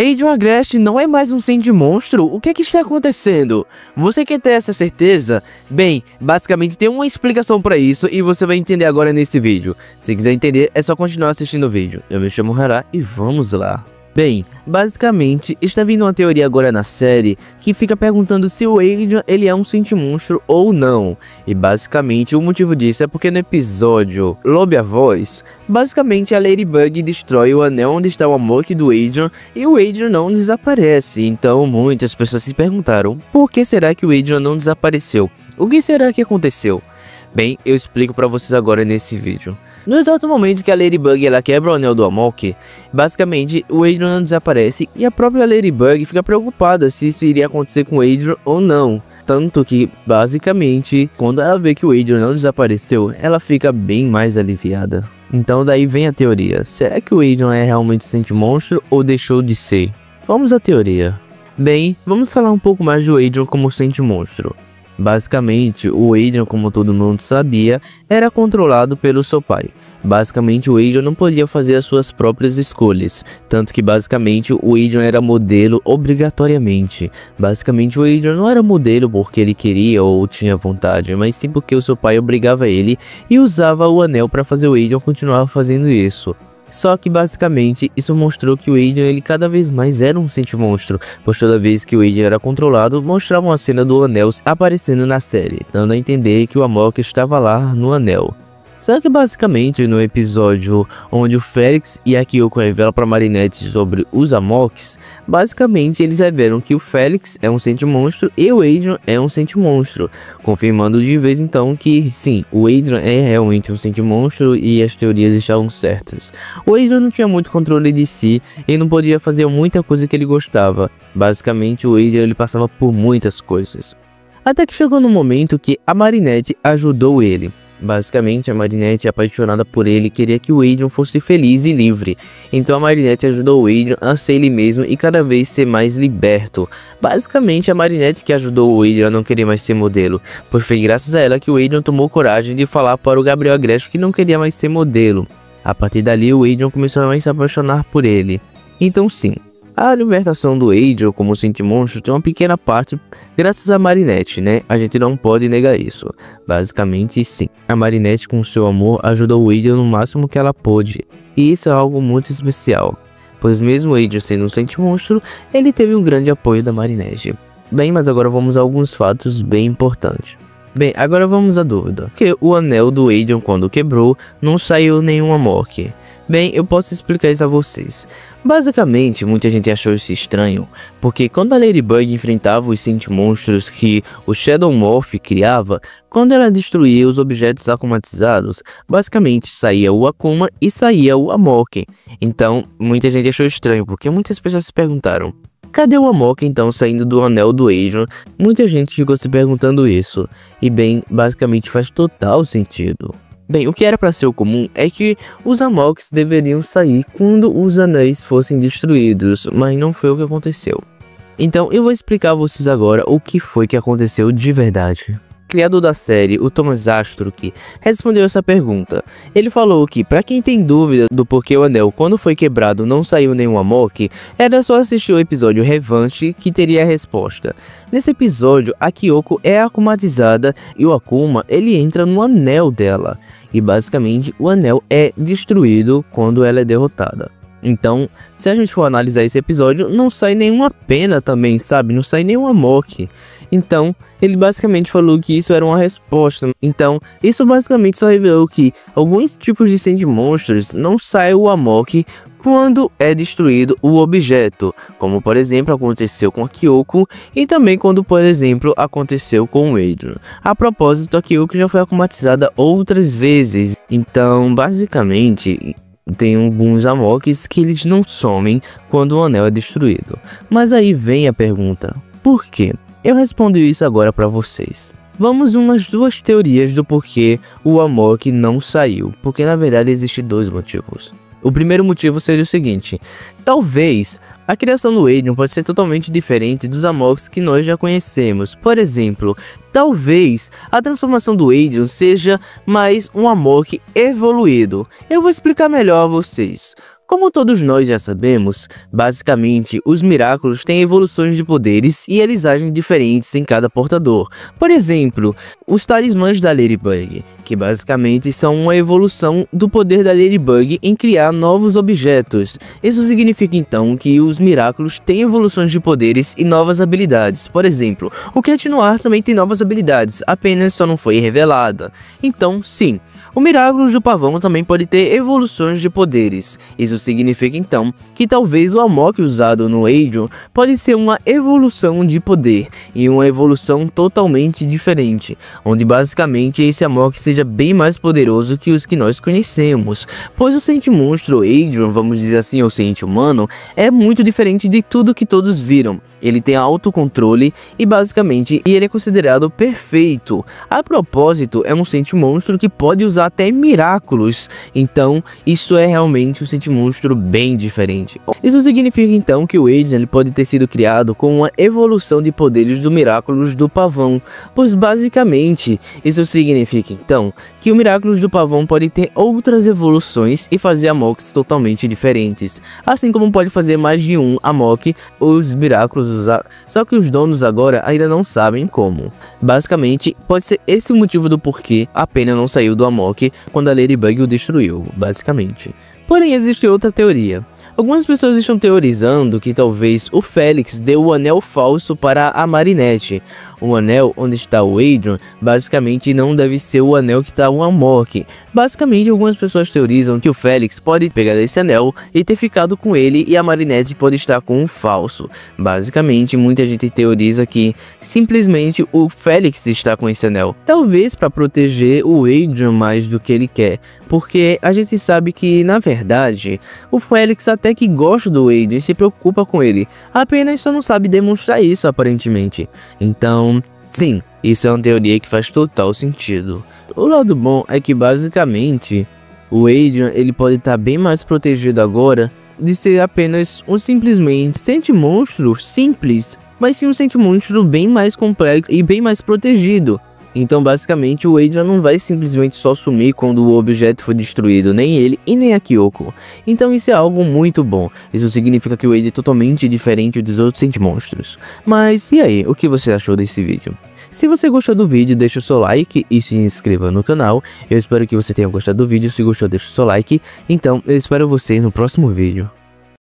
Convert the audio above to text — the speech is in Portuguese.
Adrian Agreste não é mais um Sentimonstro? O que está acontecendo? Você quer ter essa certeza? Bem, basicamente tem uma explicação para isso e você vai entender agora nesse vídeo. Se quiser entender, é só continuar assistindo o vídeo. Eu me chamo Hará e vamos lá. Bem, basicamente, está vindo uma teoria agora na série que fica perguntando se o Adrian ele é um Sentimonstro ou não. E basicamente o motivo disso é porque no episódio Lobe a Voz, basicamente a Ladybug destrói o anel onde está o Amok do Adrian e o Adrian não desaparece. Então muitas pessoas se perguntaram, por que será que o Adrian não desapareceu? O que será que aconteceu? Bem, eu explico para vocês agora nesse vídeo. No exato momento que a Ladybug ela quebra o anel do Amok, basicamente o Adrian não desaparece e a própria Ladybug fica preocupada se isso iria acontecer com o Adrian ou não. Tanto que, basicamente, quando ela vê que o Adrian não desapareceu, ela fica bem mais aliviada. Então daí vem a teoria, será que o Adrian é realmente Sentimonstro ou deixou de ser? Vamos à teoria. Bem, vamos falar um pouco mais do Adrian como Sentimonstro. Basicamente, o Adrian, como todo mundo sabia, era controlado pelo seu pai. Basicamente, o Adrian não podia fazer as suas próprias escolhas, tanto que basicamente o Adrian era modelo obrigatoriamente. Basicamente, o Adrian não era modelo porque ele queria ou tinha vontade, mas sim porque o seu pai obrigava ele e usava o anel para fazer o Adrian continuar fazendo isso. Só que basicamente isso mostrou que o Adrian ele cada vez mais era um Sentimonstro, pois toda vez que o Adrian era controlado, mostrava uma cena do anel aparecendo na série, dando a entender que o Amok estava lá no anel. Só que basicamente no episódio onde o Felix e a Kyoko revelam para Marinette sobre os Amoks, basicamente eles revelam que o Felix é um Sentimonstro e o Adrian é um Sentimonstro, confirmando de vez então que sim, o Adrian é realmente um Sentimonstro e as teorias estavam certas. O Adrian não tinha muito controle de si e não podia fazer muita coisa que ele gostava. Basicamente o Adrian ele passava por muitas coisas. Até que chegou no momento que a Marinette ajudou ele. Basicamente, a Marinette, apaixonada por ele, queria que o Adrian fosse feliz e livre. Então a Marinette ajudou o Adrian a ser ele mesmo e cada vez ser mais liberto. Basicamente, a Marinette que ajudou o Adrian a não querer mais ser modelo, pois foi graças a ela que o Adrian tomou coragem de falar para o Gabriel Agreste que não queria mais ser modelo. A partir dali, o Adrian começou a se apaixonar por ele. Então sim, a libertação do Adrian como Sentimonstro tem uma pequena parte graças a Marinette, né? A gente não pode negar isso. Basicamente sim, a Marinette com seu amor ajudou o Adrian no máximo que ela pôde. E isso é algo muito especial, pois mesmo o Adrian sendo um Sentimonstro, ele teve um grande apoio da Marinette. Bem, mas agora vamos a alguns fatos bem importantes. Bem, agora vamos à dúvida, que o anel do Adrian quando quebrou, não saiu nenhum Amok. Bem, eu posso explicar isso a vocês. Basicamente, muita gente achou isso estranho, porque quando a Ladybug enfrentava os Sentimonstros que o Shadow Morph criava, quando ela destruía os objetos akumatizados, basicamente saía o Akuma e saía o Amok. Então, muita gente achou estranho, porque muitas pessoas se perguntaram, cadê o Amok então saindo do anel do Adrian? Muita gente ficou se perguntando isso, e bem, basicamente faz total sentido. Bem, o que era para ser o comum é que os Amoks deveriam sair quando os anéis fossem destruídos, mas não foi o que aconteceu. Então eu vou explicar a vocês agora o que foi que aconteceu de verdade. O criador da série, o Thomas Astruc, respondeu essa pergunta. Ele falou que, para quem tem dúvida do porquê o anel, quando foi quebrado, não saiu nenhum Amok, era só assistir o episódio Revanche que teria a resposta. Nesse episódio, a Kyoko é akumatizada e o Akuma ele entra no anel dela. E basicamente, o anel é destruído quando ela é derrotada. Então, se a gente for analisar esse episódio, não sai nenhuma pena também, sabe? Não sai nenhum Amok. Então, ele basicamente falou que isso era uma resposta. Então, isso basicamente só revelou que alguns tipos de Sentimonstros não saem o Amok quando é destruído o objeto, como por exemplo aconteceu com a Kyoko e também quando por exemplo aconteceu com o Adrian. A propósito, a Kyoko já foi akumatizada outras vezes, então basicamente tem alguns Amoks que eles não somem quando o anel é destruído. Mas aí vem a pergunta, por quê? Eu respondo isso agora para vocês. Vamos umas duas teorias do porquê o Amok não saiu, porque na verdade existem dois motivos. O primeiro motivo seria o seguinte, talvez a criação do Adrian pode ser totalmente diferente dos Amoks que nós já conhecemos. Por exemplo, talvez a transformação do Adrian seja mais um Amok evoluído. Eu vou explicar melhor a vocês. Como todos nós já sabemos, basicamente os Miraculous têm evoluções de poderes e eles agem diferentes em cada portador. Por exemplo, os talismãs da Ladybug, que basicamente são uma evolução do poder da Ladybug em criar novos objetos. Isso significa então que os Miraculous têm evoluções de poderes e novas habilidades. Por exemplo, o Cat Noir também tem novas habilidades, apenas só não foi revelada. Então, sim, o Miraculous do Pavão também pode ter evoluções de poderes. Isso significa então que talvez o Amok usado no Adrian pode ser uma evolução de poder e uma evolução totalmente diferente, onde basicamente esse Amok seja bem mais poderoso que os que nós conhecemos, pois o Sentimonstro Adrian, vamos dizer assim, o Senti-Humano, é muito diferente de tudo que todos viram. Ele tem autocontrole e basicamente ele é considerado perfeito. A propósito, é um Sentimonstro que pode usar até Miraculous, então isso é realmente um Sentimonstro bem diferente. Isso significa então que o Adrian ele pode ter sido criado com uma evolução de poderes do Miraculous do Pavão, pois basicamente isso significa então que o Miraculous do Pavão pode ter outras evoluções e fazer Amoks totalmente diferentes, assim como pode fazer mais de um Amok os Miraculous usar, só que os donos agora ainda não sabem como. Basicamente pode ser esse o motivo do porquê a Penny não saiu do Amok quando a Ladybug o destruiu, basicamente. Porém, existe outra teoria. Algumas pessoas estão teorizando que talvez o Felix deu o anel falso para a Marinette. O anel onde está o Adrian basicamente não deve ser o anel que está o Amok. Basicamente, algumas pessoas teorizam que o Felix pode pegar esse anel e ter ficado com ele e a Marinette pode estar com o falso. Basicamente, muita gente teoriza que simplesmente o Felix está com esse anel. Talvez para proteger o Adrian mais do que ele quer, porque a gente sabe que, na verdade, o Felix até que gosta do Adrian e se preocupa com ele, apenas só não sabe demonstrar isso aparentemente. Então, sim, isso é uma teoria que faz total sentido. O lado bom é que basicamente o Adrian ele pode estar bem mais protegido agora de ser apenas um simplesmente Sentimonstro simples, mas sim um Sentimonstro bem mais complexo e bem mais protegido. Então basicamente o Adrian não vai simplesmente só sumir quando o objeto foi destruído, nem ele e nem a Kyoko. Então isso é algo muito bom, isso significa que o Adrian é totalmente diferente dos outros Sentimonstros. Mas e aí, o que você achou desse vídeo? Se você gostou do vídeo, deixa o seu like e se inscreva no canal. Eu espero que você tenha gostado do vídeo, se gostou deixa o seu like. Então eu espero você no próximo vídeo.